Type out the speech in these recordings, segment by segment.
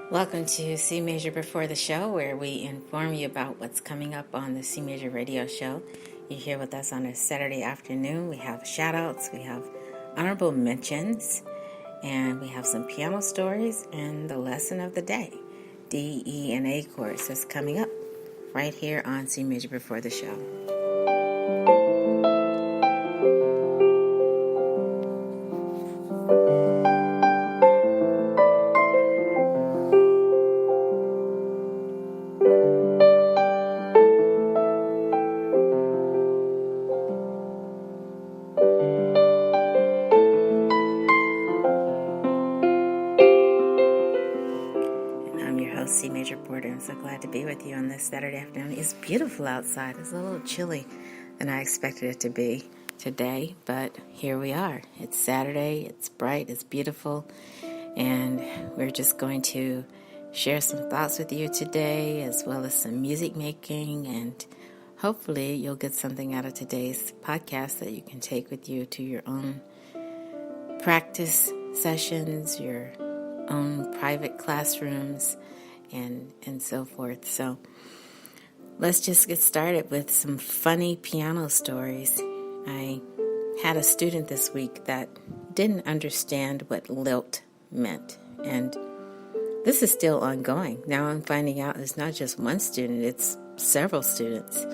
Welcome to C Major Before the Show, where we inform you about what's coming up on the C Major radio show. You're here with us on a Saturday afternoon. We have shout-outs, we have honorable mentions, and we have some piano stories and the lesson of the day. D, E, and A chords is coming up right here on C Major Before the Show. C Major Porter. I'm so glad to be with you on this Saturday afternoon. It's beautiful outside. It's a little chilly than I expected it to be today, but here we are. It's Saturday, it's bright, it's beautiful, and we're just going to share some thoughts with you today, as well as some music making, and hopefully you'll get something out of today's podcast that you can take with you to your own practice sessions, your own private classrooms, and so forth. So let's just get started with some funny piano stories. I had a student this week that didn't understand what lilt meant, and this is still ongoing. Now I'm finding out it's not just one student, it's several students.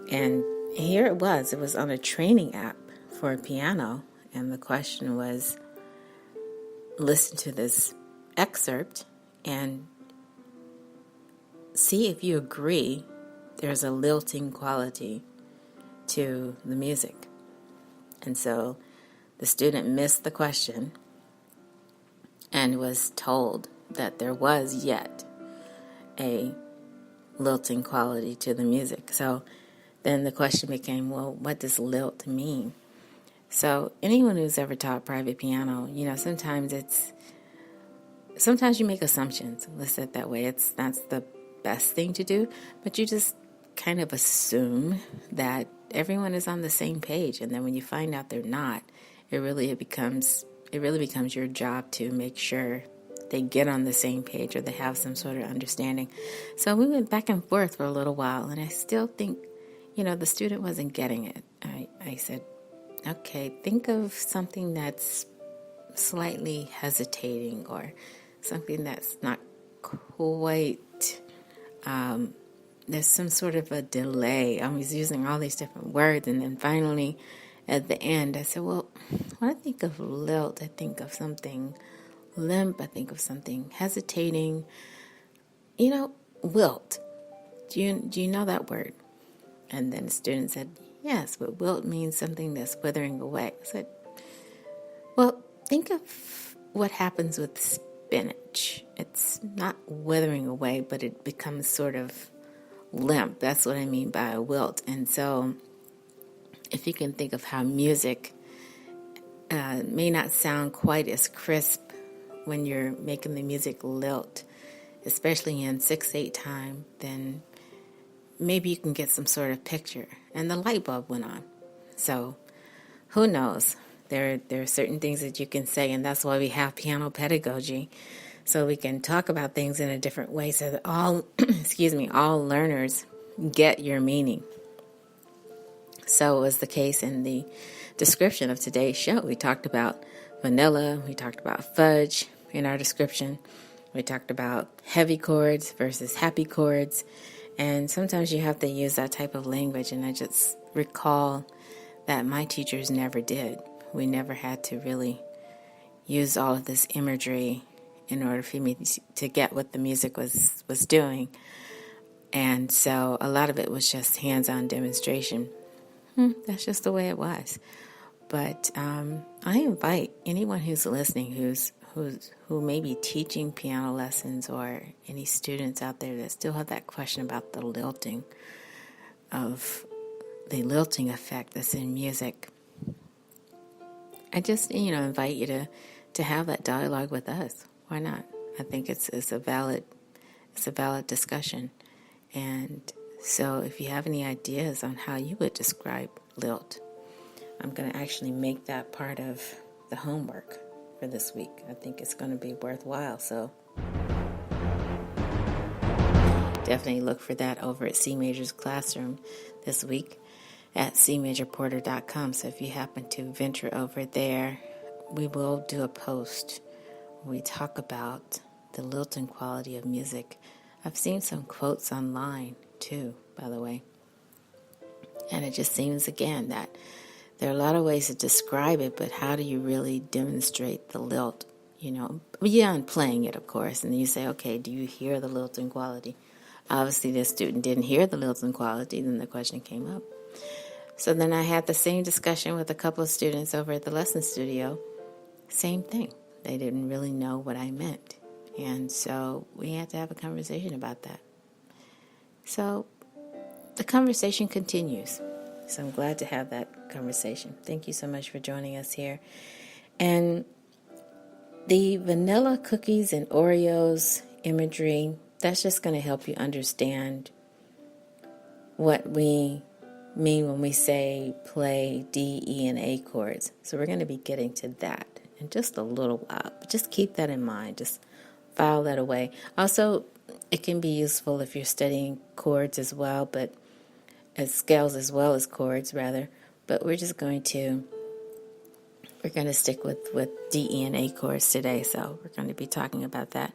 And here it was on a training app for a piano, and the question was, listen to this excerpt and see if you agree there's a lilting quality to the music. And so the student missed the question and was told that there was yet a lilting quality to the music. So then the question became, well, what does lilt mean? So anyone who's ever taught private piano, sometimes you make assumptions. Let's say it that way. That's the best thing to do, but you just kind of assume that everyone is on the same page, and then when you find out they're not, it really becomes your job to make sure they get on the same page or they have some sort of understanding. So we went back and forth for a little while, and I still think, the student wasn't getting it. I said, okay, think of something that's slightly hesitating or something that's not quite, there's some sort of a delay. I was using all these different words, and then finally at the end I said, well, when I think of lilt, I think of something limp, I think of something hesitating, wilt. Do you know that word? And then the student said, yes, but wilt means something that's withering away. I said, well, think of what happens with spinach. It's not withering away, but it becomes sort of limp. That's what I mean by a wilt. And so if you can think of how music may not sound quite as crisp when you're making the music lilt, especially in 6/8 time, then maybe you can get some sort of picture. And the light bulb went on. So who knows? There are certain things that you can say, and that's why we have piano pedagogy, so we can talk about things in a different way so that all learners get your meaning. So it was the case in the description of today's show. We talked about vanilla, we talked about fudge in our description, we talked about heavy chords versus happy chords, and sometimes you have to use that type of language, and I just recall that my teachers never did. We never had to really use all of this imagery in order for me to get what the music was doing. And so a lot of it was just hands-on demonstration. That's just the way it was. But I invite anyone who's listening who may be teaching piano lessons, or any students out there that still have that question about the lilting effect that's in music. I just, invite you to have that dialogue with us. Why not? I think it's a valid discussion. And so if you have any ideas on how you would describe lilt, I'm going to actually make that part of the homework for this week. I think it's going to be worthwhile. So definitely look for that over at C Major's Classroom this week at cmajorporter.com. So if you happen to venture over there, we will do a post where we talk about the lilting quality of music. I've seen some quotes online too, by the way. And it just seems, again, that there are a lot of ways to describe it, but how do you really demonstrate the lilt? Beyond playing it, of course. And then you say, okay, do you hear the lilting quality? Obviously, this student didn't hear the lilting quality. Then the question came up. So then I had the same discussion with a couple of students over at the lesson studio. Same thing. They didn't really know what I meant. And so we had to have a conversation about that. So the conversation continues. So I'm glad to have that conversation. Thank you so much for joining us here. And the vanilla cookies and Oreos imagery, that's just going to help you understand what we mean when we say play D, E, and A chords. So we're going to be getting to that in just a little while. But just keep that in mind. Just file that away. Also, it can be useful if you're studying chords as well, but as scales as well as chords, rather. But we're going to stick with D, E, and A chords today, so we're going to be talking about that.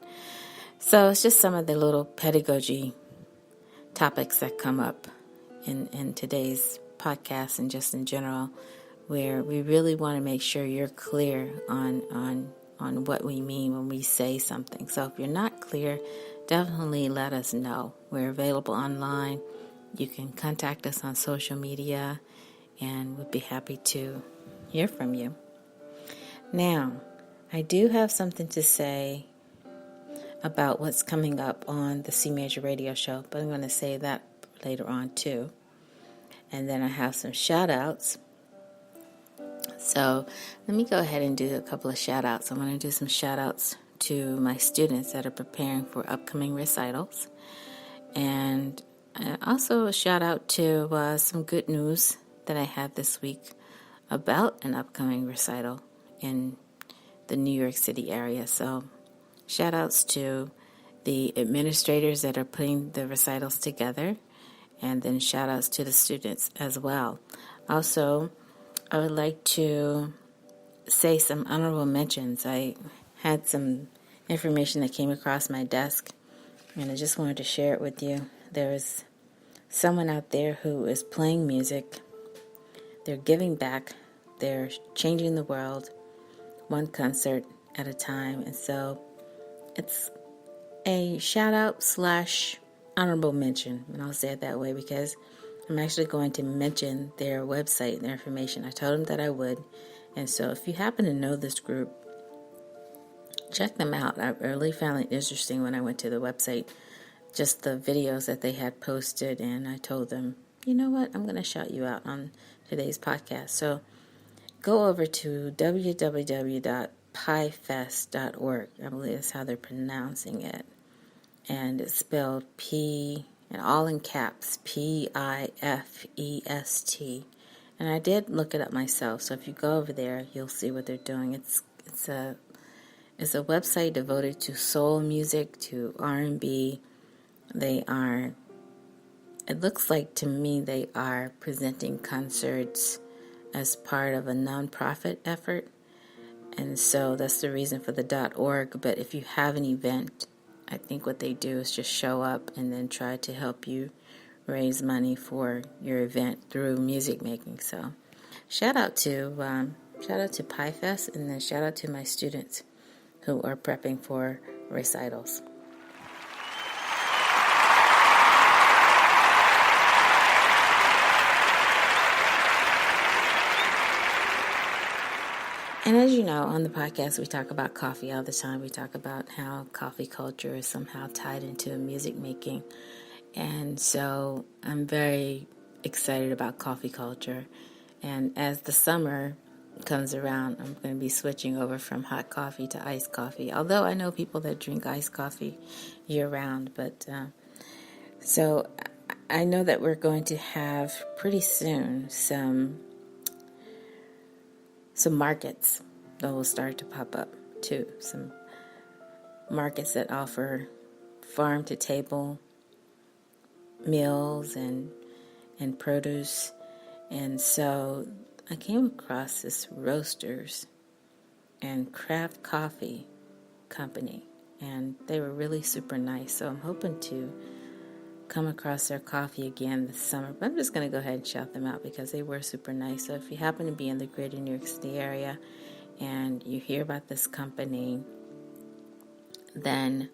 So it's just some of the little pedagogy topics that come up in today's podcast and just in general, where we really want to make sure you're clear on what we mean when we say something. So if you're not clear, definitely let us know. We're available online. You can contact us on social media, and we'd be happy to hear from you. Now, I do have something to say about what's coming up on the C Major radio show, but I'm going to say that later on too. And then I have some shout outs. So let me go ahead and do a couple of shout outs. I'm going to do some shout outs to my students that are preparing for upcoming recitals. And also a shout out to some good news that I had this week about an upcoming recital in the New York City area. So shout outs to the administrators that are putting the recitals together, and then shout outs to the students as well. Also, I would like to say some honorable mentions. I had some information that came across my desk, and I just wanted to share it with you. There's someone out there who is playing music. They're giving back. They're changing the world one concert at a time. And so it's a shout out / honorable mention. And I'll say it that way because I'm actually going to mention their website and their information. I told them that I would. And so if you happen to know this group, check them out. I really found it interesting when I went to the website, just the videos that they had posted, and I told them, you know what, I'm going to shout you out on today's podcast. So go over to www.pifest.org. I believe that's how they're pronouncing it. And it's spelled P, and all in caps, PIFEST. And I did look it up myself, so if you go over there, you'll see what they're doing. It's a website devoted to soul music, to R&B. It looks like to me they are presenting concerts as part of a nonprofit effort. And so that's the reason for the .org. But if you have an event, I think what they do is just show up and then try to help you raise money for your event through music making. So shout out to PyFest, and then shout out to my students who are prepping for recitals. And as you know, on the podcast, we talk about coffee all the time. We talk about how coffee culture is somehow tied into music making. And so I'm very excited about coffee culture. And as the summer comes around, I'm going to be switching over from hot coffee to iced coffee. Although I know people that drink iced coffee year-round. But so I know that we're going to have pretty soon some markets that will start to pop up too. Some markets that offer farm-to-table meals and produce. And so I came across this roasters and craft coffee company, and they were really super nice. So I'm hoping to come across their coffee again this summer, but I'm just going to go ahead and shout them out because they were super nice. So if you happen to be in the greater New York City area and you hear about this company, then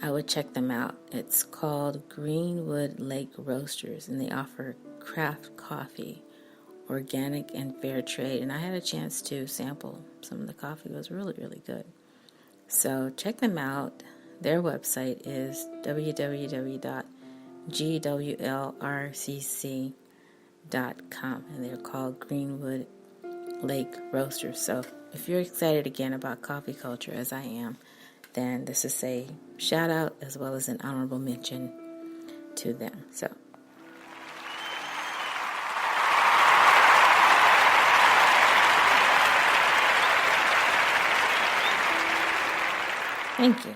I would check them out. It's called Greenwood Lake Roasters, and they offer craft coffee, organic and fair trade. And I had a chance to sample some of the coffee. It was really, really good. So check them out. Their website is www.gwlrcc.com, and they're called Greenwood Lake Roasters. So if you're excited again about coffee culture, as I am, then this is a shout out as well as an honorable mention to them. So thank you.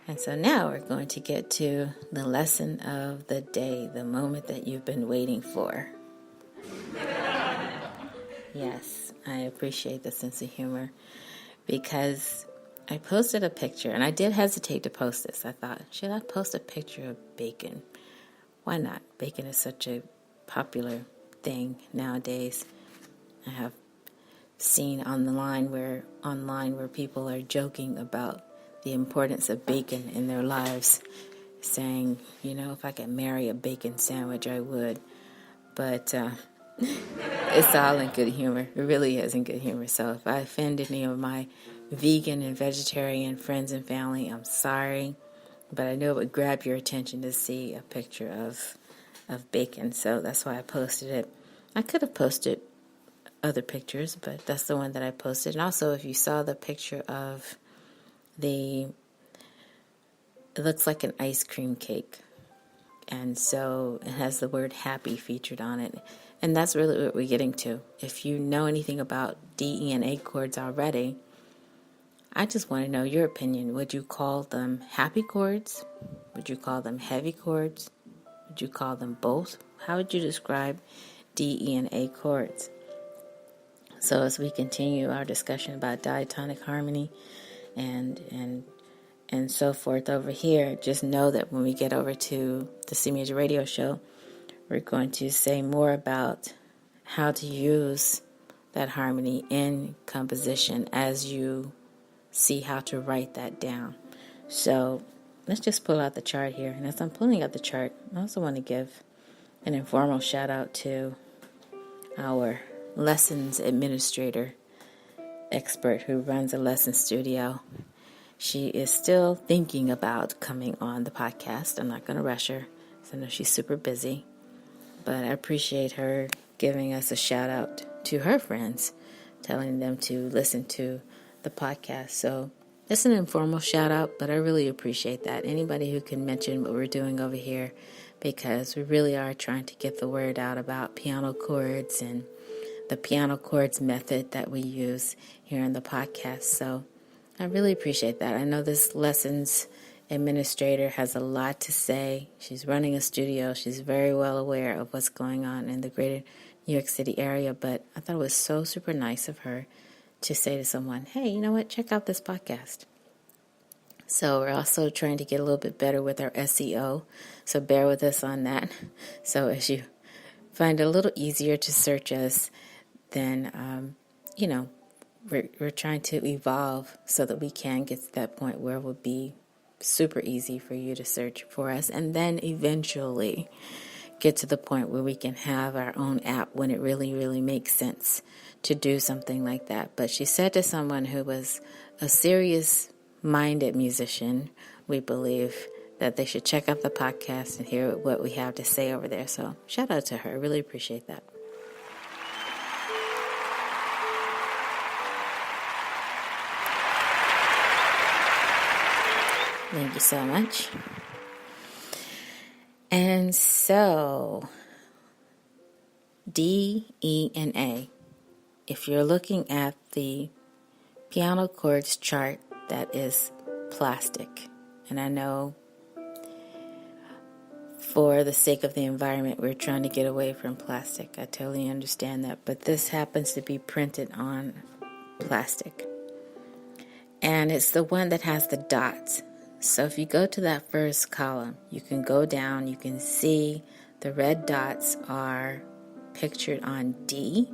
And so now we're going to get to the lesson of the day, the moment that you've been waiting for. Yes, I appreciate the sense of humor because I posted a picture, and I did hesitate to post this. I thought, should I post a picture of bacon? Why not? Bacon is such a popular thing nowadays. I have seen online where people are joking about the importance of bacon in their lives, saying, if I could marry a bacon sandwich, I would. But it's all in good humor. It really is in good humor. So if I offend any of my vegan and vegetarian friends and family, I'm sorry. But I know it would grab your attention to see a picture of bacon. So that's why I posted it. I could have posted other pictures, but that's the one that I posted. And also, if you saw the picture of it looks like an ice cream cake. And so it has the word happy featured on it. And that's really what we're getting to. If you know anything about D, E, and A chords already, I just want to know your opinion. Would you call them happy chords? Would you call them heavy chords? Would you call them both? How would you describe D, E, and A chords? So as we continue our discussion about diatonic harmony and so forth over here, just know that when we get over to the C Major Radio Show, we're going to say more about how to use that harmony in composition as you see how to write that down. So let's just pull out the chart here. And as I'm pulling out the chart, I also want to give an informal shout out to our lessons administrator expert who runs a lesson studio. She is still thinking about coming on the podcast. I'm not going to rush her, because I know she's super busy. But I appreciate her giving us a shout out to her friends, telling them to listen to the podcast. So it's an informal shout out, but I really appreciate that. Anybody who can mention what we're doing over here, because we really are trying to get the word out about piano chords and the piano chords method that we use here in the podcast. So I really appreciate that. I know this lessons administrator has a lot to say. She's running a studio. She's very well aware of what's going on in the greater New York City area, but I thought it was so super nice of her to say to someone, hey, you know what, check out this podcast. So we're also trying to get a little bit better with our SEO, so bear with us on that. So as you find it a little easier to search us, then, we're trying to evolve so that we can get to that point where it will be super easy for you to search for us, and then eventually get to the point where we can have our own app when it really, really makes sense to do something like that. But she said to someone who was a serious-minded musician, we believe, that they should check out the podcast and hear what we have to say over there. So shout out to her. I really appreciate that. Thank you so much. And so, D, E, and A. If you're looking at the piano chords chart that is plastic, and I know for the sake of the environment, we're trying to get away from plastic. I totally understand that. But this happens to be printed on plastic. And it's the one that has the dots. So if you go to that first column, you can go down, you can see the red dots are pictured on D,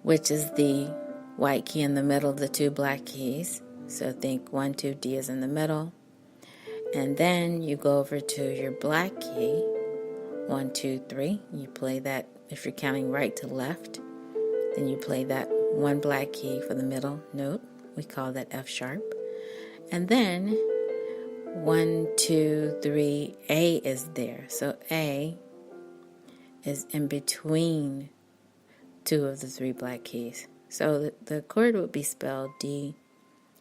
which is the white key in the middle of the two black keys. So think 1, 2, D is in the middle. And then you go over to your black key, 1, 2, 3. You play that, if you're counting right to left, then you play that one black key for the middle note. We call that F sharp. And then 1, 2, 3, A is there. So A is in between two of the three black keys. So the chord would be spelled D,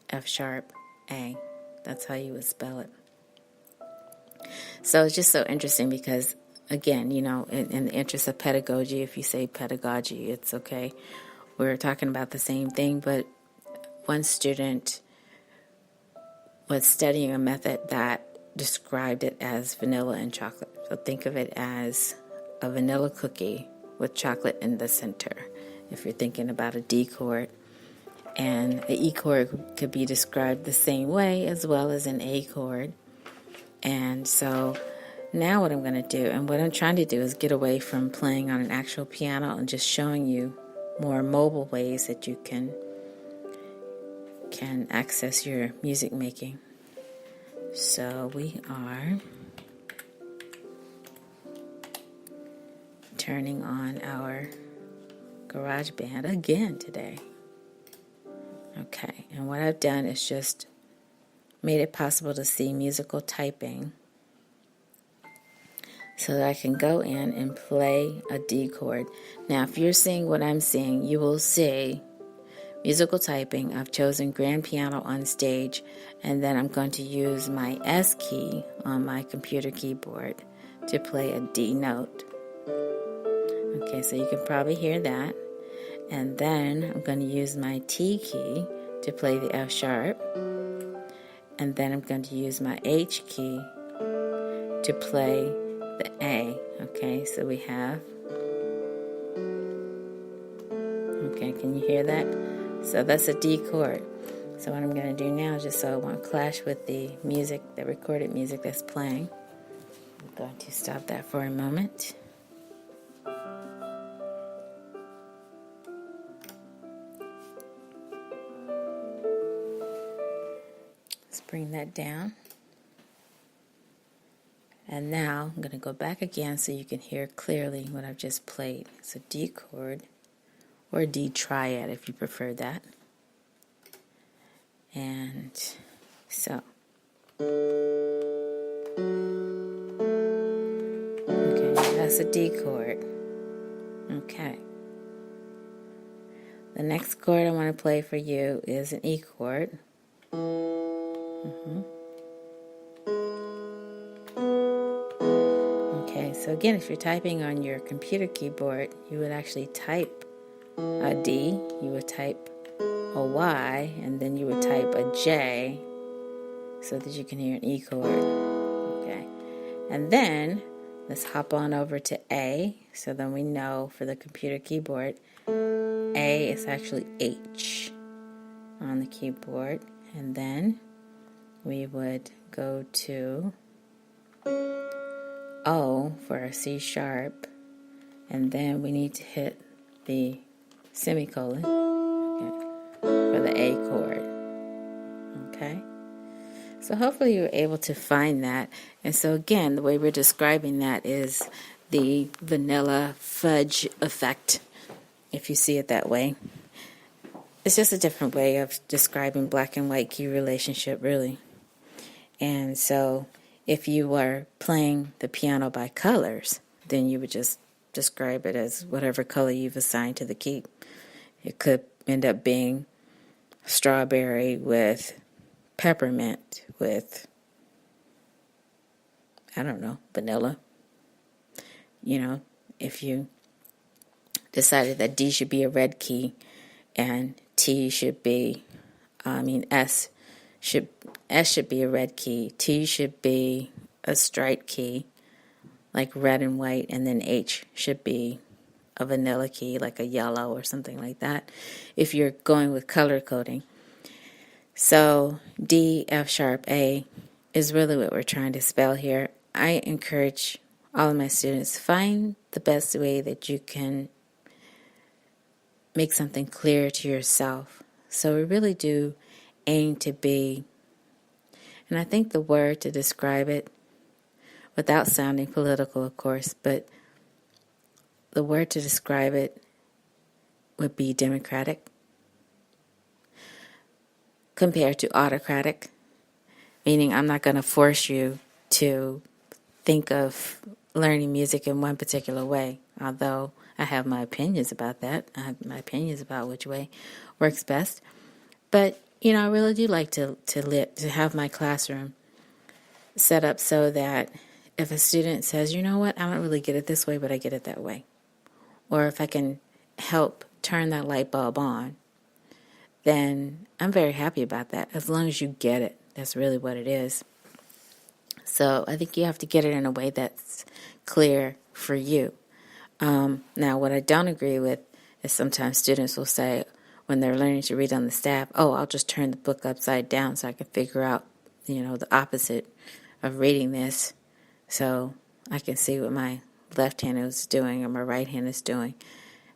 F sharp, A. That's how you would spell it. So it's just so interesting because, again, you know, in the interest of pedagogy, if you say pedagogy, it's okay. We're talking about the same thing, but one student was studying a method that described it as vanilla and chocolate. So think of it as a vanilla cookie with chocolate in the center, if you're thinking about a D chord. And an E chord could be described the same way as well as an A chord. And so now what I'm going to do, and what I'm trying to do, is get away from playing on an actual piano and just showing you more mobile ways that you can access your music making. So we are turning on our GarageBand again today. Okay, and what I've done is just made it possible to see musical typing so that I can go in and play a D chord. Now, if you're seeing what I'm seeing, you will see musical typing. I've chosen grand piano on stage, and then I'm going to use my S key on my computer keyboard to play a D note. Okay, so you can probably hear that. And then I'm going to use my T key to play the F sharp. And then I'm going to use my H key to play the A. Okay, so we have... Okay, can you hear that? So that's a D chord. So what I'm going to do now, just so it won't clash with the music, the recorded music that's playing, I'm going to stop that for a moment. Let's bring that down. And now I'm going to go back again so you can hear clearly what I've just played. It's a D chord, or D triad if you prefer that. And so, okay, that's a D chord. Okay. The next chord I want to play for you is an E chord. Okay, so again, if you're typing on your computer keyboard, you would actually type a D, you would type a Y, and then you would type a J so that you can hear an E chord. Okay, and then let's hop on over to A, so then we know for the computer keyboard, A is actually H on the keyboard, and then we would go to O for a C sharp, and then we need to hit the semicolon for the A chord. Okay? So hopefully you're able to find that. And so again, the way we're describing that is the vanilla fudge effect, if you see it that way. It's just a different way of describing black and white key relationship, really. And so if you were playing the piano by colors, then you would just describe it as whatever color you've assigned to the key. It could end up being strawberry with peppermint with, I don't know, vanilla. You know, if you decided that D should be a red key and T should be, S should be a red key, T should be a straight key, like red and white, and then H should be a vanilla key, like a yellow or something like that, if you're going with color coding. So D, F sharp, A is really what we're trying to spell here. I encourage all of my students, find the best way that you can make something clear to yourself. So we really do aim to be, and I think the word to describe it, without sounding political, of course, but the word to describe it would be democratic compared to autocratic, meaning I'm not going to force you to think of learning music in one particular way, although I have my opinions about that. I have my opinions about which way works best. But, I really do like to have my classroom set up so that if a student says, you know what, I don't really get it this way, but I get it that way. Or if I can help turn that light bulb on, then I'm very happy about that, as long as you get it. That's really what it is. So I think you have to get it in a way that's clear for you. Now, what I don't agree with is sometimes students will say, when they're learning to read on the staff, I'll just turn the book upside down so I can figure out, the opposite of reading this, so I can see what my left hand is doing or my right hand is doing.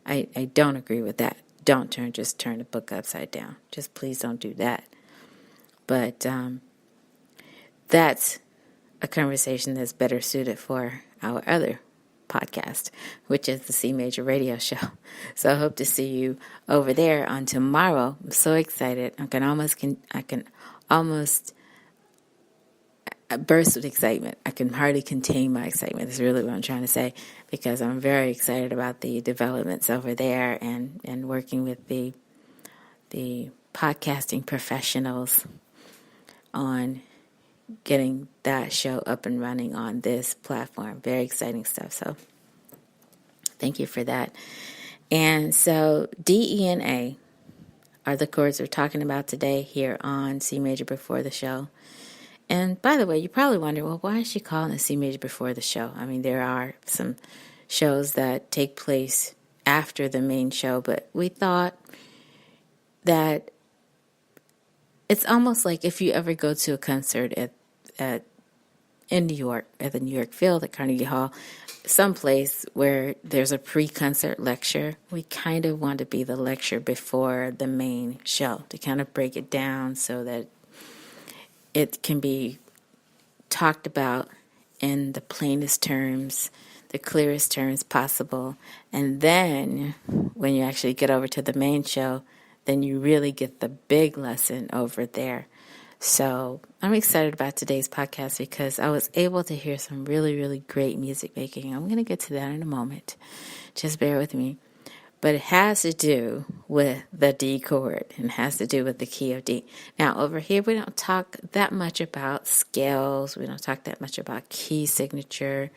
I don't agree with that. Don't just turn the book upside down. Just please don't do that. But that's a conversation that's better suited for our other podcast, which is the C Major Radio Show. So I hope to see you over there on tomorrow. I'm so excited. I can almost burst with excitement. I can hardly contain my excitement. That's really what I'm trying to say, because I'm very excited about the developments over there and working with the podcasting professionals on getting that show up and running on this platform. Very exciting stuff. So thank you for that. And so D, E, and A are the chords we're talking about today here on C Major Before the Show. And by the way, you probably wonder, well, why is she calling it C Major Before the Show? I mean, there are some shows that take place after the main show, but we thought that it's almost like if you ever go to a concert in New York, at the New York Field at Carnegie Hall, someplace where there's a pre-concert lecture, we kind of want to be the lecture before the main show to kind of break it down so that it can be talked about in the plainest terms, the clearest terms possible. And then when you actually get over to the main show, then you really get the big lesson over there. So I'm excited about today's podcast because I was able to hear some really, really great music making. I'm going to get to that in a moment. Just bear with me. But it has to do with the D chord and has to do with the key of D. Now, over here, we don't talk that much about scales. We don't talk that much about key signature.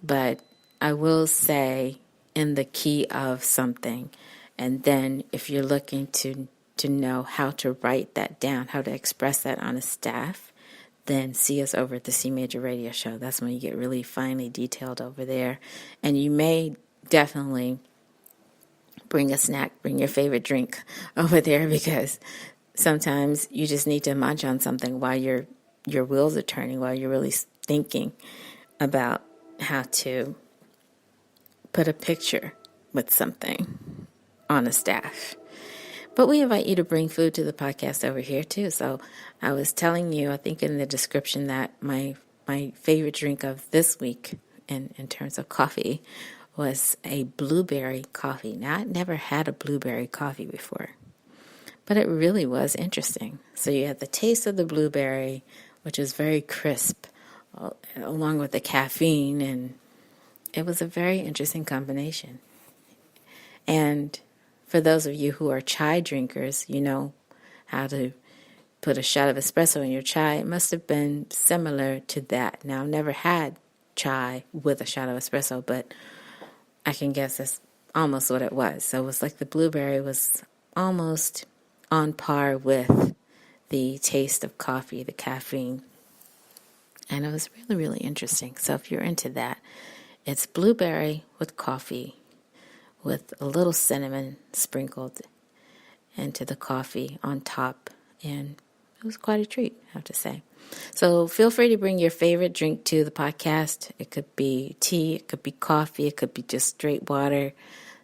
But I will say in the key of something. And then if you're looking to know how to write that down, how to express that on a staff, then see us over at the C Major Radio Show. That's when you get really finely detailed over there. And you may definitely bring a snack, bring your favorite drink over there, because sometimes you just need to munch on something while your wheels are turning, while you're really thinking about how to put a picture with something on a staff. But we invite you to bring food to the podcast over here too. So I was telling you, I think in the description, that my favorite drink of this week in terms of coffee was a blueberry coffee. Now, I'd never had a blueberry coffee before, but it really was interesting. So you had the taste of the blueberry, which is very crisp, along with the caffeine, and it was a very interesting combination. And for those of you who are chai drinkers, you know how to put a shot of espresso in your chai. It must have been similar to that. Now, I've never had chai with a shot of espresso, but I can guess that's almost what it was. So it was like the blueberry was almost on par with the taste of coffee, the caffeine. And it was really, really interesting. So if you're into that, it's blueberry with coffee with a little cinnamon sprinkled into the coffee on top. And it was quite a treat, I have to say. So feel free to bring your favorite drink to the podcast. It could be tea, it could be coffee, it could be just straight water,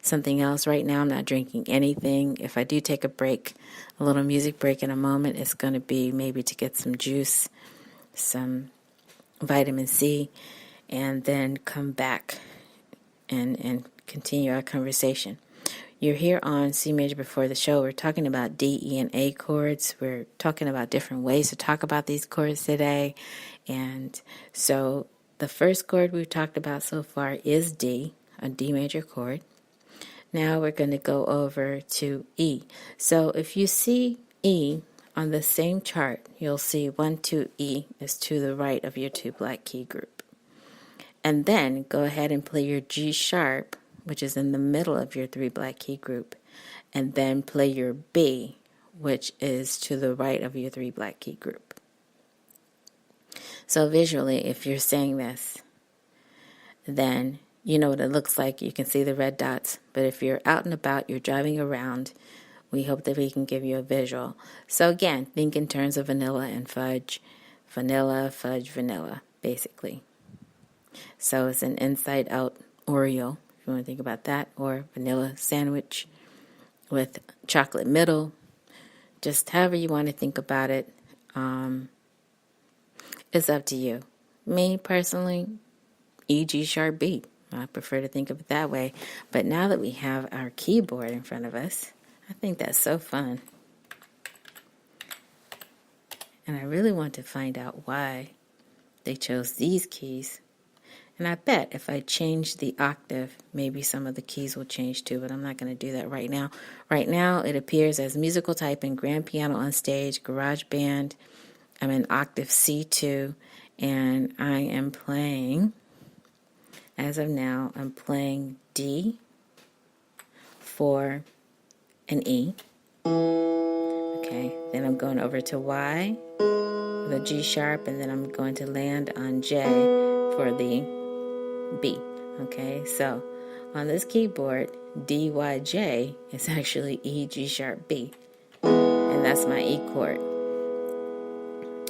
something else. Right now I'm not drinking anything. If I do take a break, a little music break in a moment, it's going to be maybe to get some juice, some vitamin C, and then come back and continue our conversation. You're here on C Major Before the Show. We're talking about D, E, and A chords. We're talking about different ways to talk about these chords today. And so the first chord we've talked about so far is D, a D major chord. Now we're going to go over to E. So if you see E on the same chart, you'll see 1, 2, E is to the right of your 2 black key group. And then go ahead and play your G sharp, which is in the middle of your 3 black key group, and then play your B, which is to the right of your 3 black key group. So visually, if you're saying this, then you know what it looks like. You can see the red dots. But if you're out and about, you're driving around, we hope that we can give you a visual. So again, think in terms of vanilla and fudge. Vanilla, fudge, vanilla, basically. So it's an inside-out Oreo, if you want to think about that, or vanilla sandwich with chocolate middle. Just however you want to think about it. It's up to you. Me, personally, E, G sharp, B. I prefer to think of it that way. But now that we have our keyboard in front of us, I think that's so fun. And I really want to find out why they chose these keys. And I bet if I change the octave, maybe some of the keys will change too, but I'm not going to do that right now. Right now, it appears as musical typing, grand piano on stage, garage band. I'm in octave C2, and I am playing, as of now, I'm playing D for an E. Okay, then I'm going over to Y, the G sharp, and then I'm going to land on J for the B. Okay, so on this keyboard, D, Y, J is actually E, G sharp, B. And that's my E chord.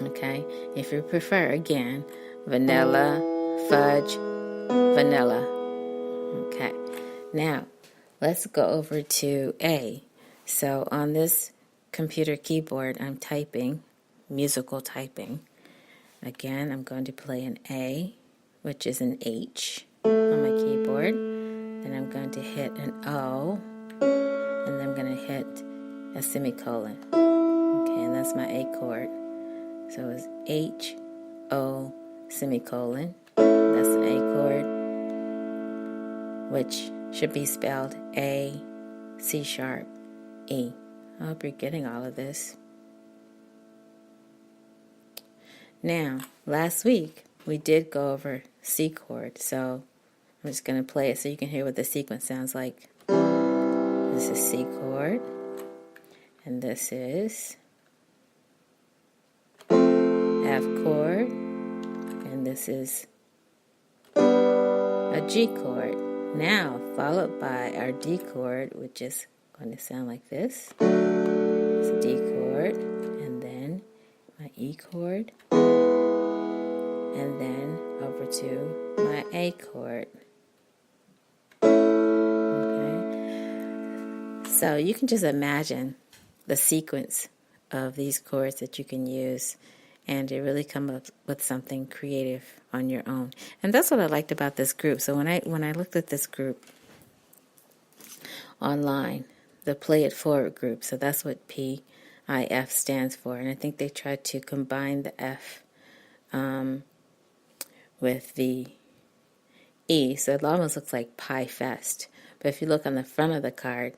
Okay, if you prefer, again, vanilla, fudge, vanilla. Okay, now let's go over to A. So on this computer keyboard, I'm typing, musical typing. Again, I'm going to play an A, which is an H on my keyboard. Then I'm going to hit an O, and then I'm going to hit a semicolon. Okay, and that's my A chord. So it's H, O, semicolon. That's an A chord, which should be spelled A, C sharp, E. I hope you're getting all of this. Now, last week, we did go over C chord, so I'm just going to play it so you can hear what the sequence sounds like. This is C chord, and this is F chord, and this is a G chord. Now, followed by our D chord, which is going to sound like this. It's a D chord, and then my E chord, and then over to my A chord. Okay. So you can just imagine the sequence of these chords that you can use and to really come up with something creative on your own. And that's what I liked about this group. So when I looked at this group online, the Play It Forward group, so that's what PIF stands for. And I think they tried to combine the F with the E, so it almost looks like Pie Fest. But if you look on the front of the card,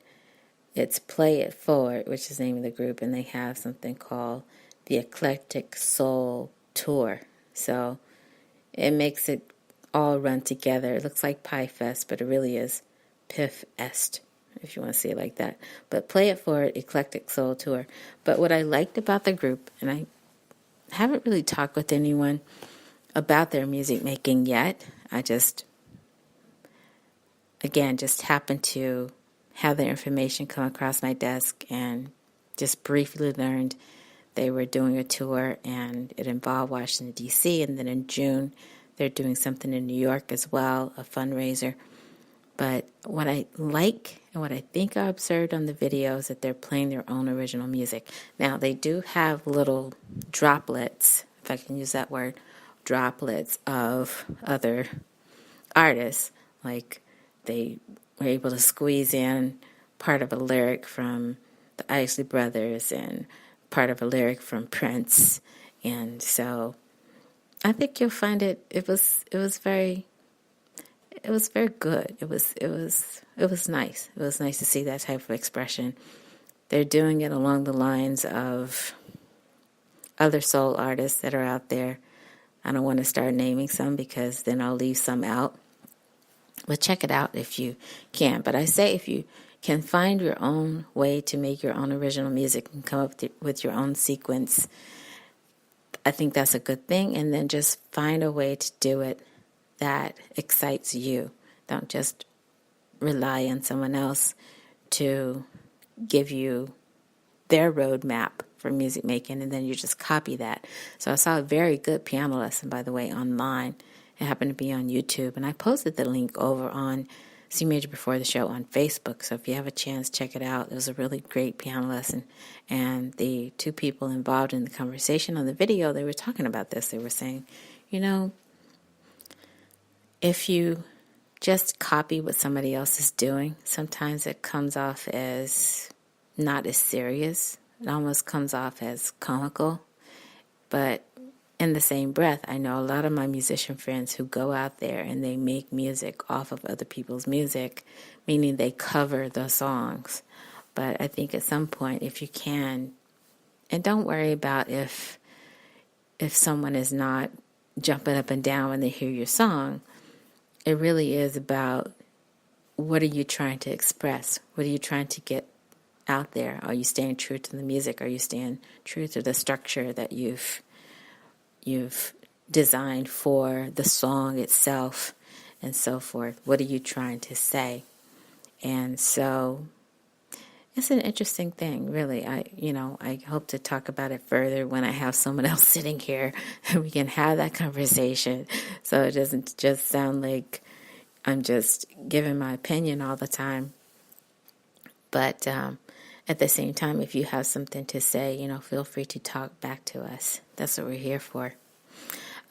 it's Play It Forward, which is the name of the group, and they have something called the Eclectic Soul Tour. So it makes it all run together. It looks like Pie Fest, but it really is Piff Est, if you want to see it like that. But Play It Forward, Eclectic Soul Tour. But what I liked about the group, and I haven't really talked with anyone about their music making yet. I just happened to have the information come across my desk and just briefly learned they were doing a tour, and it involved Washington, D.C., and then in June they're doing something in New York as well, a fundraiser. But what I like and what I think I observed on the video is that they're playing their own original music. Now, they do have little droplets, if I can use that word, droplets of other artists. Like they were able to squeeze in part of a lyric from the Isley Brothers and part of a lyric from Prince. And so I think you'll find it was very good. It was nice. It was nice to see that type of expression. They're doing it along the lines of other soul artists that are out there. I don't want to start naming some because then I'll leave some out. But check it out if you can. But I say if you can find your own way to make your own original music and come up with your own sequence, I think that's a good thing. And then just find a way to do it that excites you. Don't just rely on someone else to give you their roadmap for music making, and then you just copy that. So I saw a very good piano lesson, by the way, online. It happened to be on YouTube, and I posted the link over on C Major Before the Show on Facebook. So if you have a chance, check it out. It was a really great piano lesson, and the two people involved in the conversation on the video, they were talking about this. They were saying, if you just copy what somebody else is doing, sometimes it comes off as not as serious. It almost comes off as comical. But in the same breath, I know a lot of my musician friends who go out there and they make music off of other people's music, meaning they cover the songs. But I think at some point, if you can, and don't worry about if someone is not jumping up and down when they hear your song, it really is about what are you trying to express? What are you trying to get out there? Are you staying true to the music? Are you staying true to the structure that you've designed for the song itself and so forth? What are you trying to say? And so it's an interesting thing, really. I hope to talk about it further when I have someone else sitting here and we can have that conversation so it doesn't just sound like I'm just giving my opinion all the time. But at the same time, if you have something to say, feel free to talk back to us. That's what we're here for.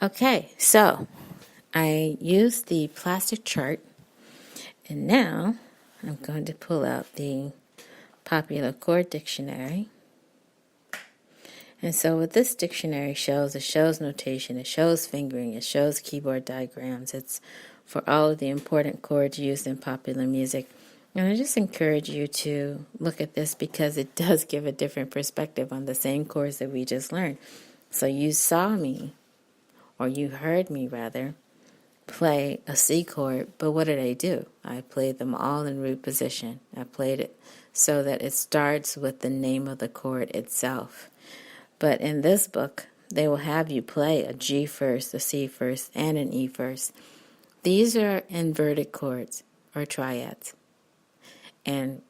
Okay, so I used the plastic chart, and now I'm going to pull out the Popular Chord Dictionary. And so what this dictionary shows, it shows notation, it shows fingering, it shows keyboard diagrams. It's for all of the important chords used in popular music. And I just encourage you to look at this because it does give a different perspective on the same chords that we just learned. So you saw me, or you heard me rather, play a C chord, but what did I do? I played them all in root position. I played it so that it starts with the name of the chord itself. But in this book, they will have you play a G first, a C first, and an E first. These are inverted chords or triads. And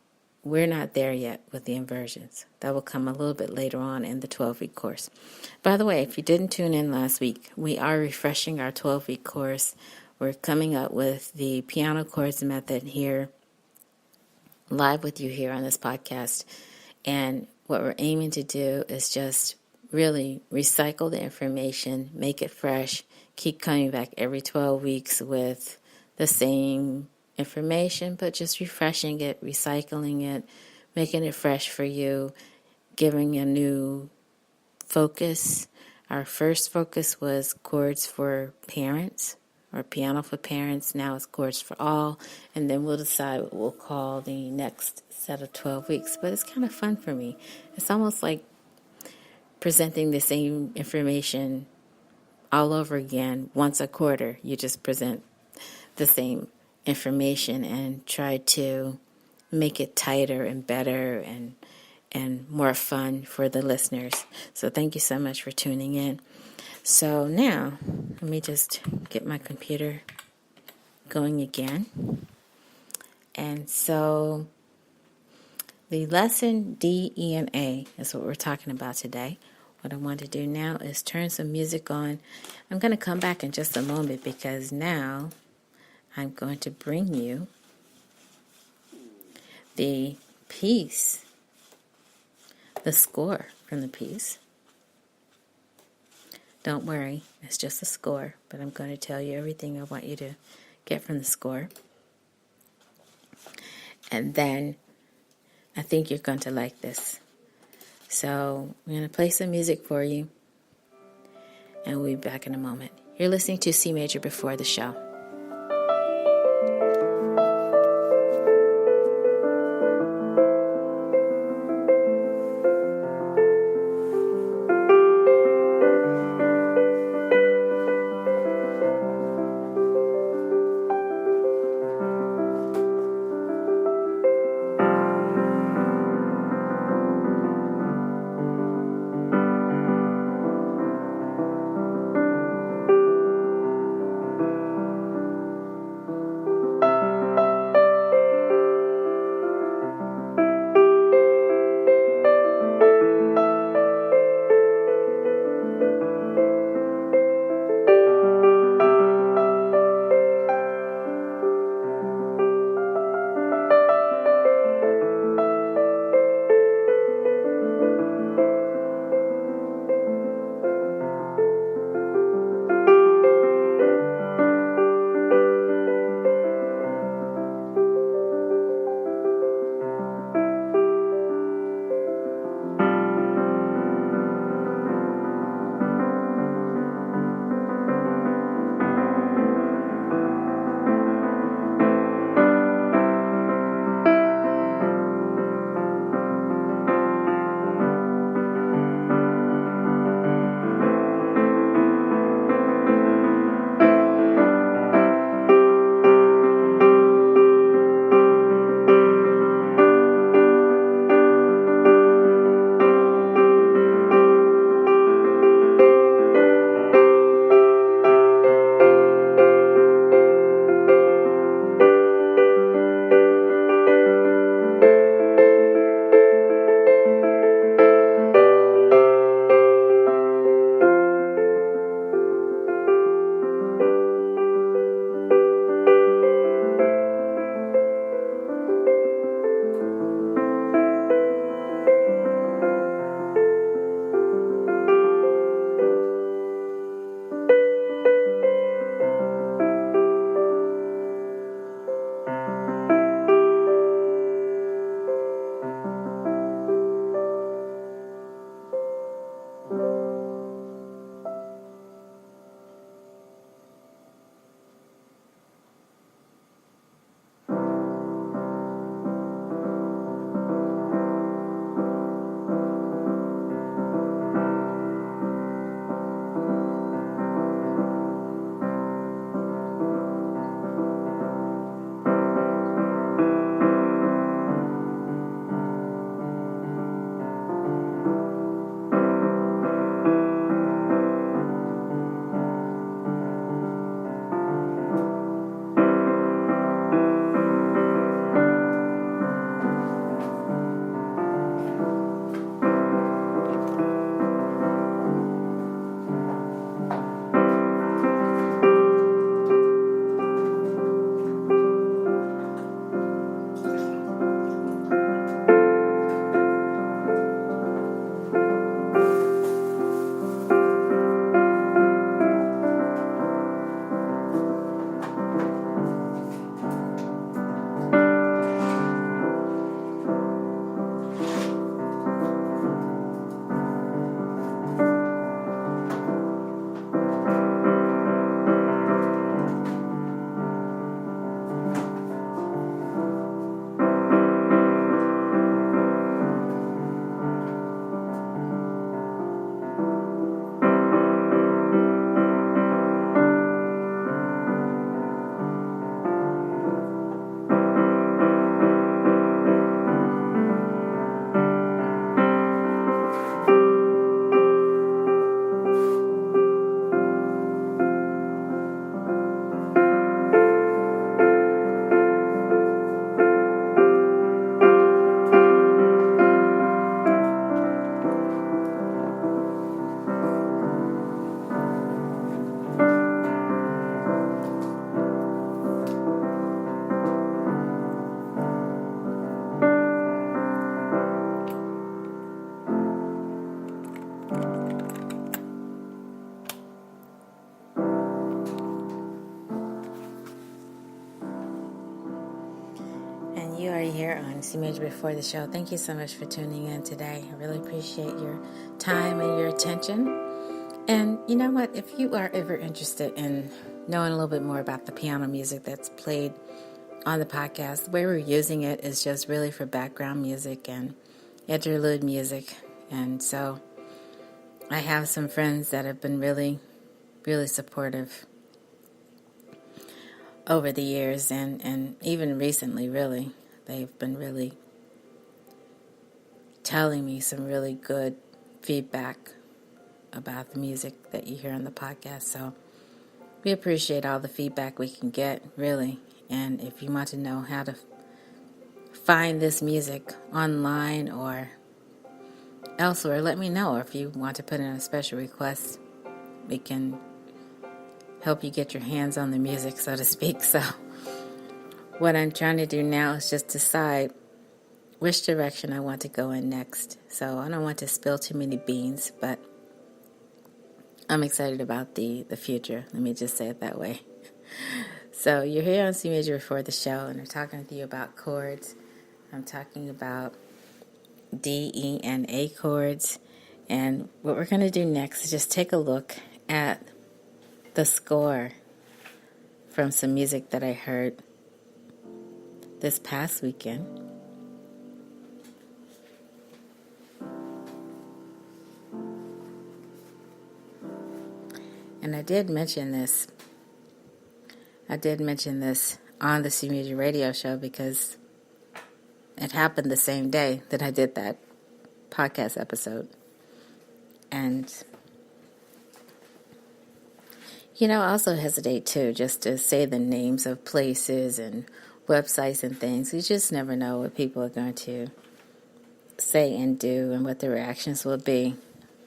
we're not there yet with the inversions. That will come a little bit later on in the 12-week course. By the way, if you didn't tune in last week, we are refreshing our 12-week course. We're coming up with the piano chords method here, live with you here on this podcast. And what we're aiming to do is just really recycle the information, make it fresh, keep coming back every 12 weeks with the same information, but just refreshing it, recycling it, making it fresh for you, giving a new focus. Our first focus was chords for parents, or piano for parents. Now it's chords for all, and then we'll decide what we'll call the next set of 12 weeks. But it's kind of fun for me. It's almost like presenting the same information all over again once a quarter. You just present the same information and try to make it tighter and better and more fun for the listeners. So thank you so much for tuning in. So now, let me just get my computer going again. And so the lesson D, E, and A is what we're talking about today. What I want to do now is turn some music on. I'm going to come back in just a moment because now I'm going to bring you the piece, the score from the piece. Don't worry, it's just a score, but I'm going to tell you everything I want you to get from the score. And then I think you're going to like this. So I'm going to play some music for you, and we'll be back in a moment. You're listening to C Major Before the Show. C Major Before the Show. Thank you so much for tuning in today. I really appreciate your time and your attention. And you know what? If you are ever interested in knowing a little bit more about the piano music that's played on the podcast, the way we're using it is just really for background music and interlude music. And so I have some friends that have been really, really supportive over the years, and even recently, really. They've been really telling me some really good feedback about the music that you hear on the podcast. So we appreciate all the feedback we can get, really. And if you want to know how to find this music online or elsewhere, let me know. Or if you want to put in a special request, we can help you get your hands on the music, so to speak. So what I'm trying to do now is just decide which direction I want to go in next. So I don't want to spill too many beans, but I'm excited about the future. Let me just say it that way. So you're here on C Major Before the Show, and I'm talking with you about chords. I'm talking about D, E, and A chords. And what we're going to do next is just take a look at the score from some music that I heard this past weekend. And I did mention this on the C Music Radio Show because it happened the same day that I did that podcast episode. And, I also hesitate too just to say the names of places and websites and things. You just never know what people are going to say and do and what the reactions will be.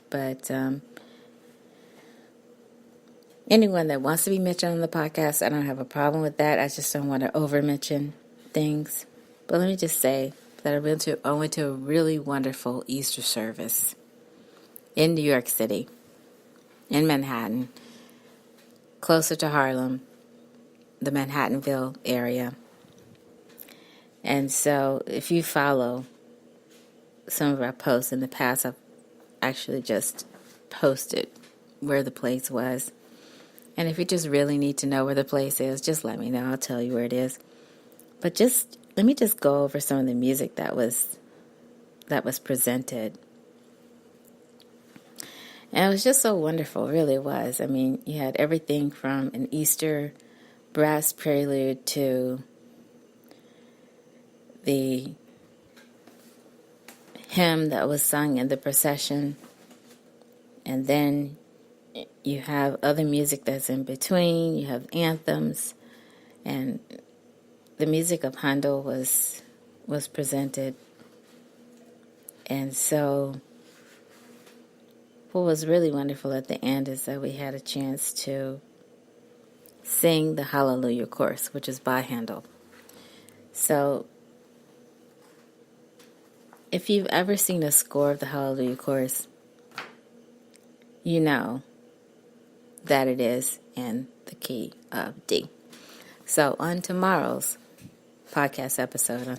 But anyone that wants to be mentioned on the podcast, I don't have a problem with that. I just don't want to over-mention things. But let me just say that I went to a really wonderful Easter service in New York City, in Manhattan, closer to Harlem, the Manhattanville area. And so if you follow some of our posts in the past, I've actually just posted where the place was. And if you just really need to know where the place is, just let me know. I'll tell you where it is. But just let me just go over some of the music that was presented. And it was just so wonderful, it really was. I mean, you had everything from an Easter brass prelude to the hymn that was sung in the procession. And then you have other music that's in between. You have anthems. And the music of Handel was presented. And so what was really wonderful at the end is that we had a chance to sing the Hallelujah Chorus, which is by Handel. So if you've ever seen a score of the Hallelujah Chorus, you know that it is in the key of D. So on tomorrow's podcast episode on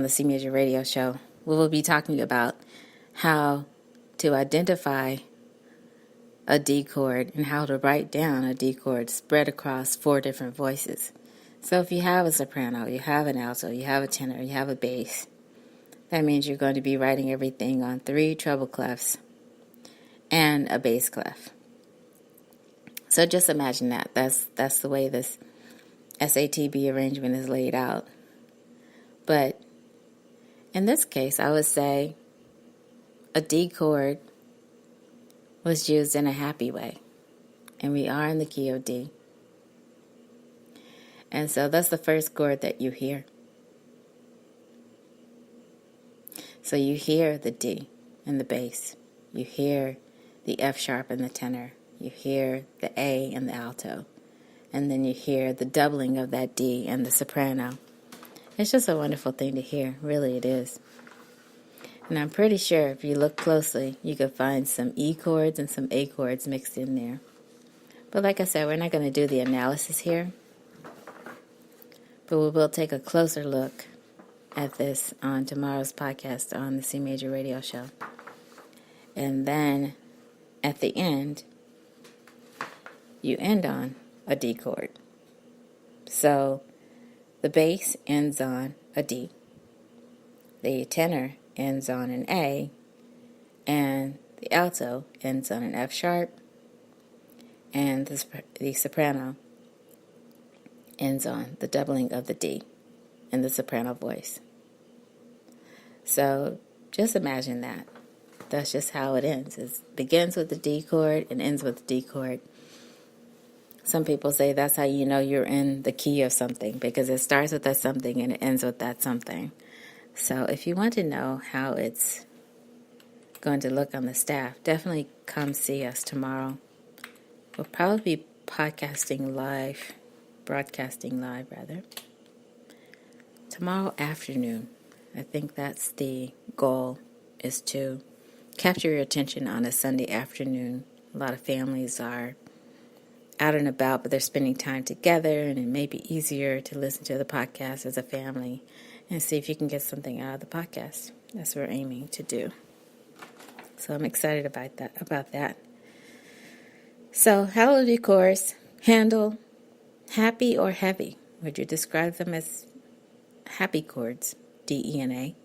the C Major Radio Show, we will be talking about how to identify a D chord and how to write down a D chord spread across 4 different voices. So if you have a soprano, you have an alto, you have a tenor, you have a bass, that means you're going to be writing everything on 3 treble clefs and a bass clef. So just imagine that. That's the way this SATB arrangement is laid out. But in this case, I would say a D chord was used in a happy way. And we are in the key of D. And so that's the first chord that you hear. So you hear the D in the bass. You hear the F sharp in the tenor. You hear the A in the alto. And then you hear the doubling of that D in the soprano. It's just a wonderful thing to hear. Really, it is. And I'm pretty sure if you look closely, you could find some E chords and some A chords mixed in there. But like I said, we're not going to do the analysis here. But we will take a closer look at this on tomorrow's podcast on the C Major Radio Show. And then at the end, you end on a D chord. So the bass ends on a D. The tenor ends on an A. And the alto ends on an F sharp. And the soprano ends on the doubling of the D in the soprano voice. So just imagine that. That's just how it ends. It begins with the D chord and ends with the D chord. Some people say that's how you know you're in the key of something, because it starts with that something and it ends with that something. So if you want to know how it's going to look on the staff, definitely come see us tomorrow. We'll probably be broadcasting live, tomorrow afternoon. I think that's the goal, is to capture your attention on a Sunday afternoon. A lot of families are out and about, but they're spending time together, and it may be easier to listen to the podcast as a family and see if you can get something out of the podcast. That's what we're aiming to do. So I'm excited about that. So Hallelujah Chorus, Handel, happy or heavy? Would you describe them as happy chords, D, E, and A?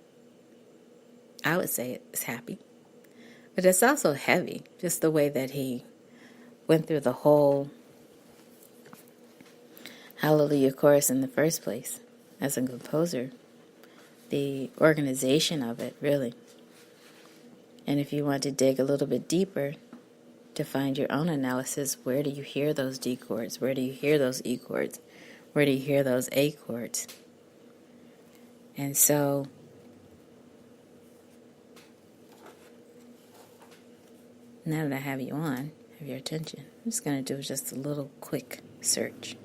I would say it's happy. But it's also heavy, just the way that he went through the whole Hallelujah Chorus in the first place as a composer. The organization of it, really. And if you want to dig a little bit deeper to find your own analysis, where do you hear those D chords? Where do you hear those E chords? Where do you hear those A chords? And so now that I have you on, have your attention, I'm just going to do just a little quick search.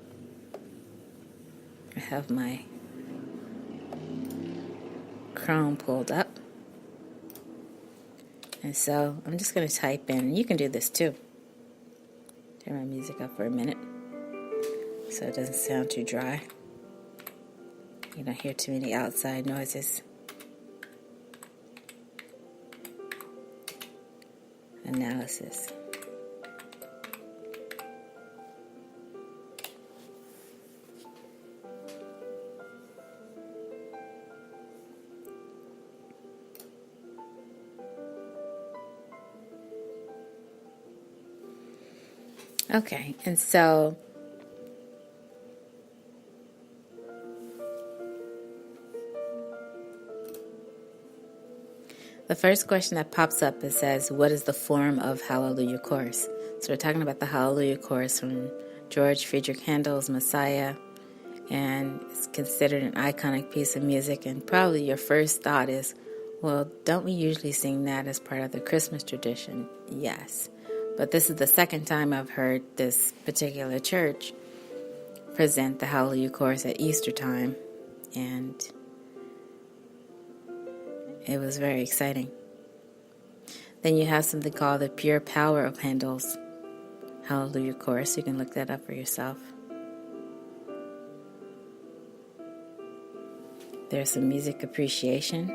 I have my Chrome pulled up. And so I'm just going to type in, you can do this too. Turn my music up for a minute so it doesn't sound too dry. You don't hear too many outside noises. Analysis. Okay, and so the first question that pops up, it says, what is the form of Hallelujah Chorus? So we're talking about the Hallelujah Chorus from George Friedrich Handel's Messiah, and it's considered an iconic piece of music, and probably your first thought is, well, don't we usually sing that as part of the Christmas tradition? Yes. But this is the second time I've heard this particular church present the Hallelujah Chorus at Easter time, and it was very exciting. Then you have something called the Pure Power of Handel's Hallelujah Chorus. You can look that up for yourself. There's some music appreciation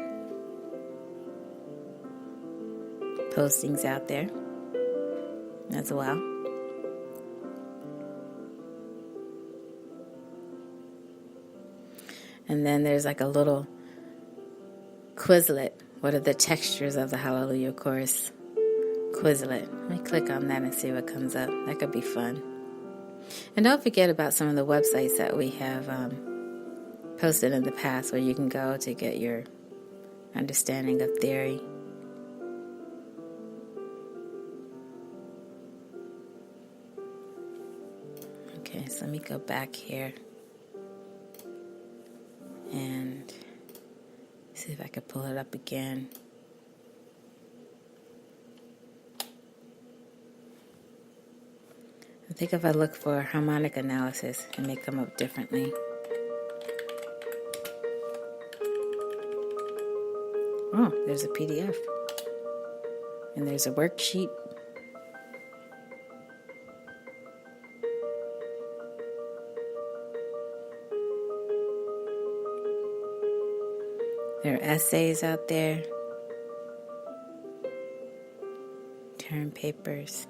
postings out there as well. And then there's like a little Quizlet. What are the textures of the Hallelujah Chorus? Quizlet. Let me click on that and see what comes up. That could be fun. And don't forget about some of the websites that we have posted in the past where you can go to get your understanding of theory. Okay, so let me go back here and see if I can pull it up again. I think if I look for harmonic analysis, it may come up differently. Oh, there's a PDF. And there's a worksheet. There are essays out there, term papers.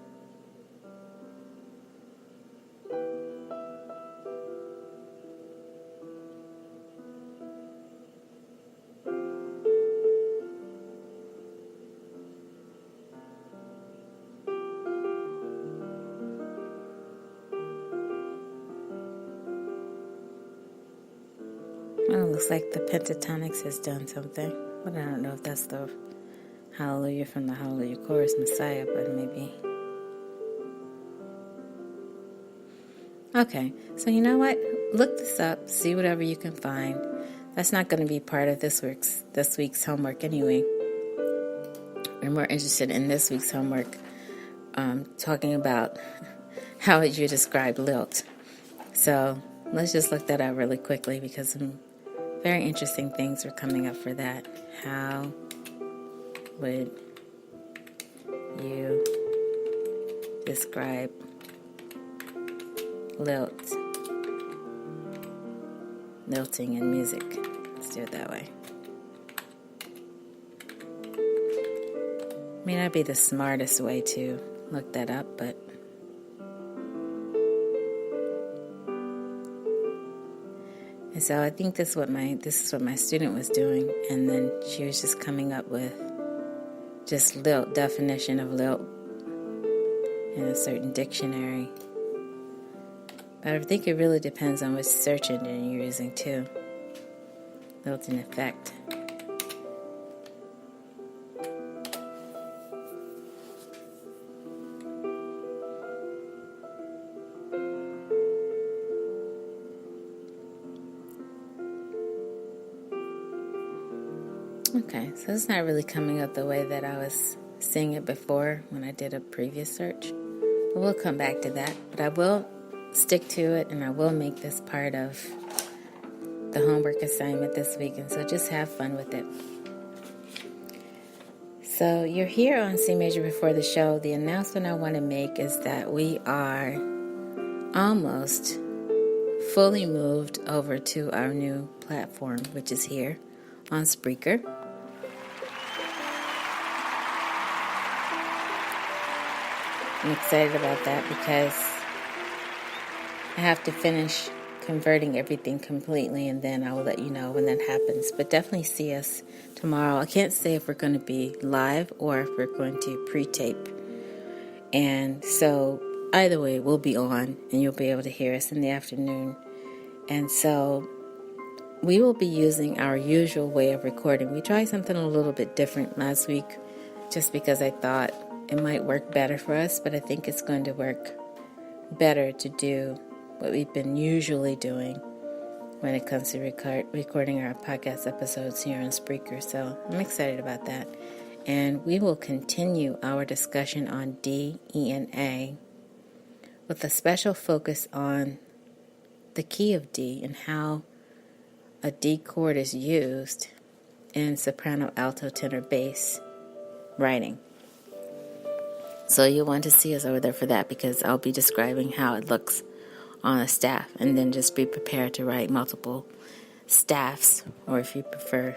Oh, it looks like the pentatonics has done something. But I don't know if that's the Hallelujah from the Hallelujah Chorus Messiah, but maybe. Okay, so you know what? Look this up, see whatever you can find. That's not going to be part of this week's homework anyway. We're more interested in this week's homework, talking about how would you describe lilt. So let's just look that up really quickly because some very interesting things are coming up for that. How would you describe lilting in music? Let's do it that way. May not be the smartest way to look that up, but and so I think this is what my student was doing, and then she was just coming up with just lilt, definition of lilt in a certain dictionary. But I think it really depends on which search engine you're using too. Lilting effect. Okay, so it's not really coming up the way that I was seeing it before when I did a previous search. But we'll come back to that. But I will stick to it, and I will make this part of the homework assignment this week. And so just have fun with it. So you're here on C Major Before the Show. The announcement I want to make is that we are almost fully moved over to our new platform, which is here on Spreaker. I'm excited about that because I have to finish converting everything completely, and then I will let you know when that happens. But definitely see us tomorrow. I can't say if we're going to be live or if we're going to pre-tape. And so either way, we'll be on, and you'll be able to hear us in the afternoon. And so we will be using our usual way of recording. We tried something a little bit different last week just because I thought it might work better for us, but I think it's going to work better to do what we've been usually doing when it comes to recording our podcast episodes here on Spreaker. So I'm excited about that. And we will continue our discussion on D, E, and A with a special focus on the key of D and how a D chord is used in soprano, alto, tenor, bass writing. So you'll want to see us over there for that because I'll be describing how it looks on a staff, and then just be prepared to write multiple staffs, or if you prefer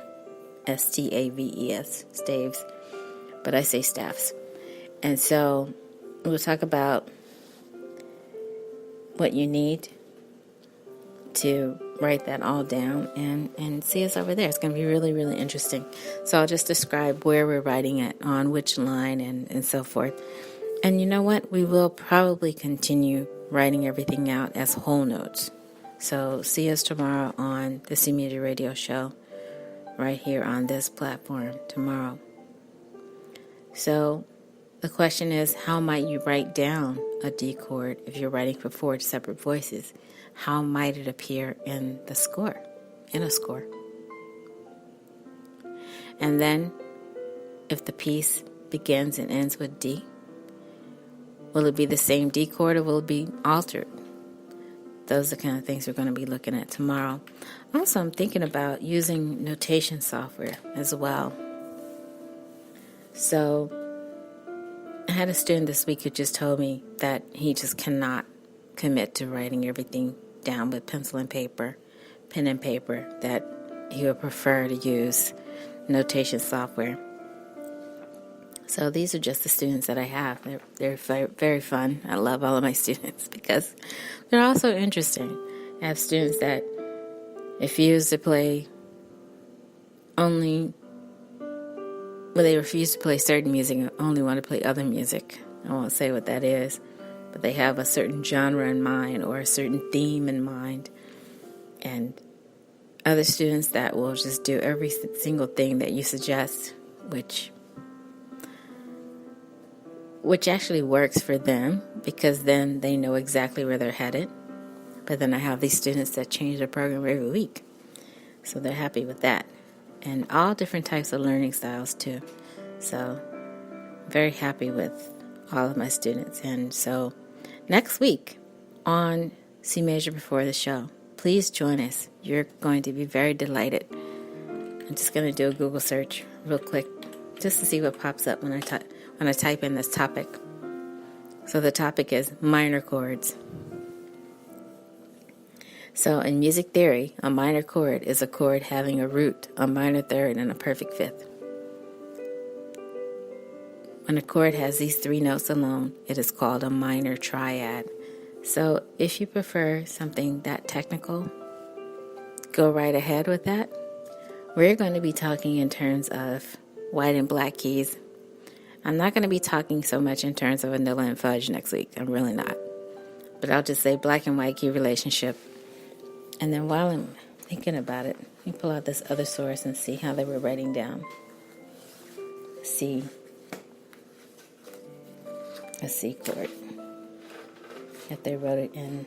STAVES, staves, but I say staffs. And so we'll talk about what you need to write that all down and see us over there. It's going to be really, really interesting. So I'll just describe where we're writing it, on which line, and so forth. And you know what? We will probably continue writing everything out as whole notes. So see us tomorrow on the C Media Radio Show right here on this platform tomorrow. So the question is, how might you write down a D chord if you're writing for 4 separate voices? How might it appear in the score, in a score? And then, if the piece begins and ends with D, will it be the same D chord or will it be altered? Those are the kind of things we're going to be looking at tomorrow. Also, I'm thinking about using notation software as well. So, I had a student this week who just told me that he just cannot commit to writing everything down with pencil and paper, pen and paper, that he would prefer to use notation software. So these are just the students that I have. They're very, very fun. I love all of my students because they're also interesting. I have students that refuse to play they refuse to play certain music and only want to play other music. I won't say what that is, but they have a certain genre in mind or a certain theme in mind. And other students that will just do every single thing that you suggest, which actually works for them because then they know exactly where they're headed. But then I have these students that change their program every week. So they're happy with that. And all different types of learning styles too. So very happy with all of my students. And so next week on C Major Before the Show, please join us. You're going to be very delighted. I'm just going to do a Google search real quick just to see what pops up when I type in this topic. So the topic is minor chords. So in music theory, a minor chord is a chord having a root, a minor third, and a perfect fifth. When a chord has these three notes alone, it is called a minor triad. So if you prefer something that technical, go right ahead with that. We're going to be talking in terms of white and black keys. I'm not going to be talking so much in terms of vanilla and fudge next week. I'm really not. But I'll just say black and white key relationship. And then while I'm thinking about it, let me pull out this other source and see how they were writing down C. A C chord. If they wrote it in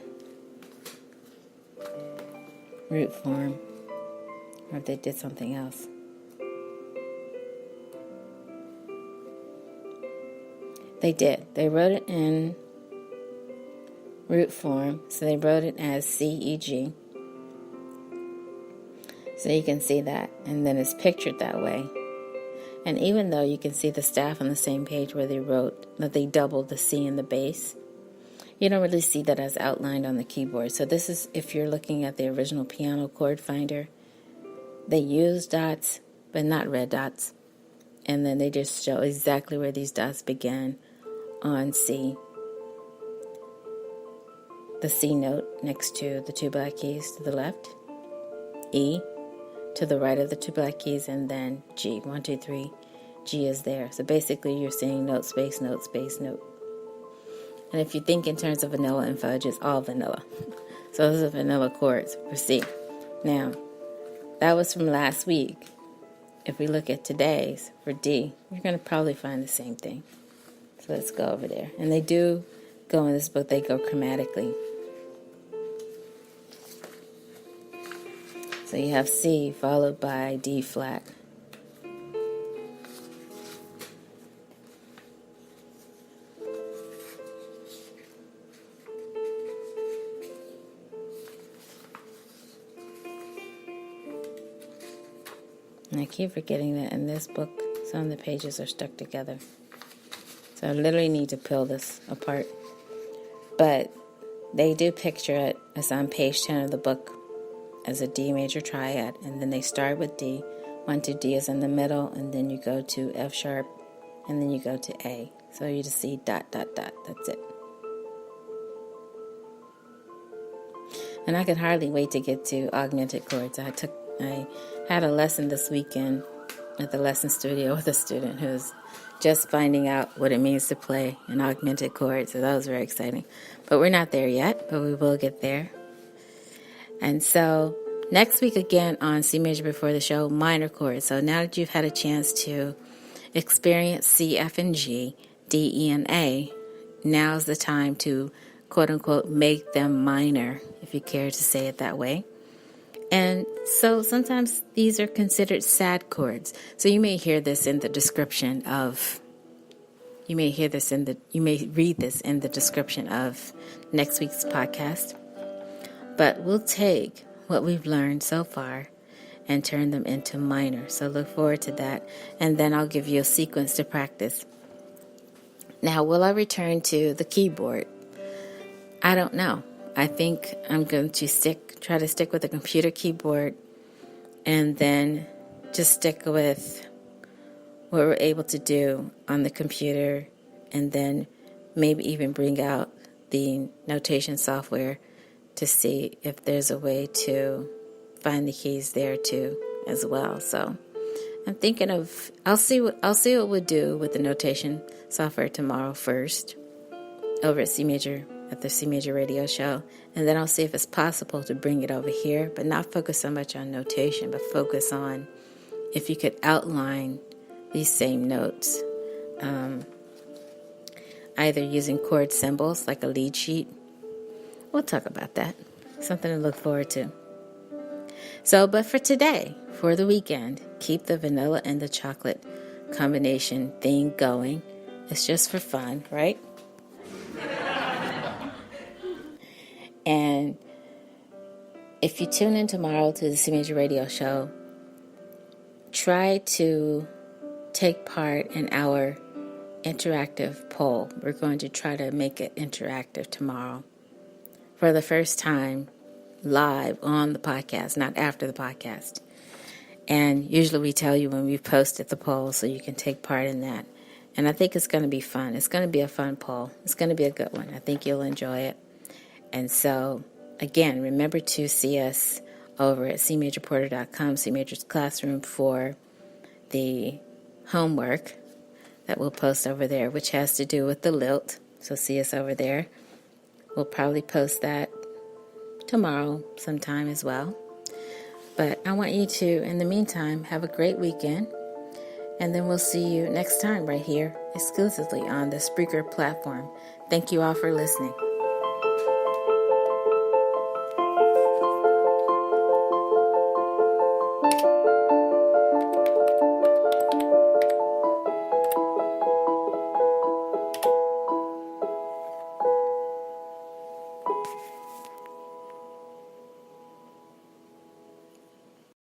root form, or if they did something else. They did. They wrote it in root form, so they wrote it as C-E-G. So you can see that, and then it's pictured that way. And even though you can see the staff on the same page where they wrote that they doubled the C in the bass, you don't really see that as outlined on the keyboard. So this is, if you're looking at the original piano chord finder, they use dots, but not red dots. And then they just show exactly where these dots begin on C. The C note next to the two black keys to the left, E to the right of the two black keys, and then G. 1, 2, 3. G is there. So basically you're seeing note, space, note, space, note. And if you think in terms of vanilla and fudge, it's all vanilla. So those are vanilla chords for C. Now, that was from last week. If we look at today's for D, you're going to probably find the same thing. So let's go over there. And they do go in this book, they go chromatically. So you have C followed by D flat. And I keep forgetting that in this book, some of the pages are stuck together. So I literally need to peel this apart. But they do picture it as on page 10 of the book as a D major triad. And then they start with D. 1, 2, D is in the middle. And then you go to F sharp. And then you go to A. So you just see dot, dot, dot. That's it. And I could hardly wait to get to augmented chords. I had a lesson this weekend at the lesson studio with a student who's just finding out what it means to play an augmented chord. So that was very exciting. But we're not there yet, but we will get there. And so next week again on C Major Before the Show, minor chords. So now that you've had a chance to experience C, F, and G, D, E, and A, now's the time to quote-unquote make them minor, if you care to say it that way. And so sometimes these are considered sad chords. So you may hear this in the description of, you may read this in the description of next week's podcast. But we'll take what we've learned so far and turn them into minor. So look forward to that. And then I'll give you a sequence to practice. Now, will I return to the keyboard? I don't know. I think I'm going to try to stick with the computer keyboard and then just stick with what we're able to do on the computer, and then maybe even bring out the notation software to see if there's a way to find the keys there too as well. So I'm thinking of I'll see what we'll do with the notation software tomorrow first over at the C Major Radio Show, and then I'll see if it's possible to bring it over here, but not focus so much on notation, but focus on if you could outline these same notes, either using chord symbols like a lead sheet. We'll talk about that. Something to look forward to. So, but for today, for the weekend, keep the vanilla and the chocolate combination thing going. It's just for fun, right? And if you tune in tomorrow to the C Major Radio Show, try to take part in our interactive poll. We're going to try to make it interactive tomorrow for the first time live on the podcast, not after the podcast. And usually we tell you when we've posted the poll so you can take part in that. And I think it's going to be fun. It's going to be a fun poll. It's going to be a good one. I think you'll enjoy it. And so, again, remember to see us over at cmajorporter.com, C Major's Classroom, for the homework that we'll post over there, which has to do with the lilt. So see us over there. We'll probably post that tomorrow sometime as well. But I want you to, in the meantime, have a great weekend. And then we'll see you next time right here, exclusively on the Spreaker platform. Thank you all for listening.